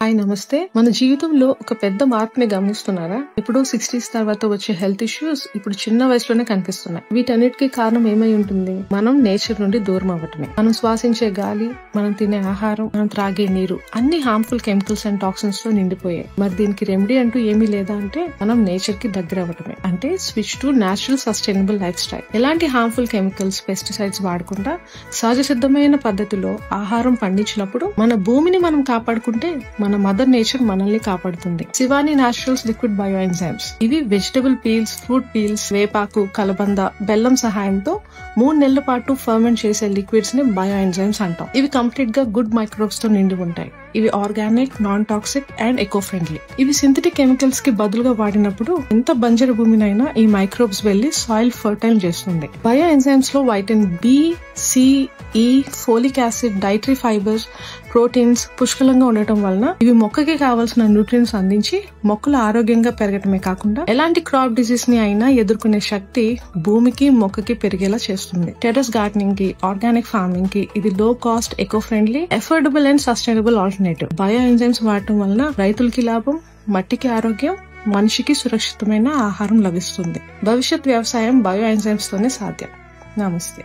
Hi నమస్తే. మన జీవితంలో ఒక పెద్ద మార్పుని గమనిస్తున్నారా? ఇప్పుడు 60s తర్వాత వచ్చే హెల్త్ ఇష్యూస్ ఇప్పుడు చిన్న వయసులోనే కనిపిస్తున్నాయి. వీటన్నిటికీ కారణం ఏమై ఉంటుంది? మనం నేచర్ నుండి దూరం అవ్వటమే. మనం శ్వాసించే గాలి, మనం తినే ఆహారం, మనం త్రాగే నీరు అన్ని హార్మ్ఫుల్ కెమికల్స్ అండ్ టాక్సిన్స్ తో నిండిపోయాయి. మరి దీనికి రెమెడీ అంటూ ఏమీ లేదా అంటే మనం నేచర్ కి దగ్గర అవ్వటమే. అంటే switch to natural sustainable life style. ఎలాంటి హార్మ్ఫుల్ కెమికల్స్, పెస్టిసైడ్స్ వాడకుండా సహజ సిద్ధమైన పద్ధతిలో ఆహారం పండించినప్పుడు మన భూమిని మనం కాపాడుకుంటే మన మదర్ నేచర్ మనల్ని కాపాడుతుంది. Shivani naturals liquid bio enzymes. ఇవి వెజిటబుల్ పీల్స్, ఫ్రూట్ పీల్స్, వేపాకు, కలబంద, బెల్లం సహాయంతో 3 నెలల పాటు ఫర్మెంట్ చేసే లిక్విడ్స్ ని బయో ఎంజైమ్స్ అంటాం. ఇవి కంప్లీట్ గా గుడ్ మైక్రోబ్స్ తో నిండి ఉంటాయి. ఇవి organic, non toxic and eco friendly. ఇవి సింథటిక్ కెమికల్స్ కి బదులుగా వాడినప్పుడు ఎంత బంజరు భూమినైనా ఈ మైక్రోబ్స్ వెళ్లి సాయిల్ ఫర్టైల్ చేస్తుంది. బయో ఎంజైమ్స్ లో వైటమిన్ బి, సి, ఈ, folic acid, dietary fibres, proteins పుష్కలంగా ఉండటం వలన ఇవి మొక్కకి కావాల్సిన న్యూట్రియన్స్ అందించి మొక్కలు ఆరోగ్యంగా పెరగటమే కాకుండా ఎలాంటి క్రాప్ డిసీజ్ ని అయినా ఎదుర్కొనే శక్తి భూమికి, మొక్కకి పెరిగేలా చేస్తుంది. టెర్రస్ గార్డెనింగ్ కి, ఆర్గానిక్ ఫార్మింగ్ కి ఇది లో cost, eco friendly, affordable and sustainable alternative. Bio enzymes వాడటం వలన రైతులకి లాభం, మట్టికి ఆరోగ్యం, మనిషికి సురక్షితమైన ఆహారం లభిస్తుంది. భవిష్యత్ వ్యవసాయం బయో ఎంజైమ్స్ తోనే సాధ్యం. నమస్తే.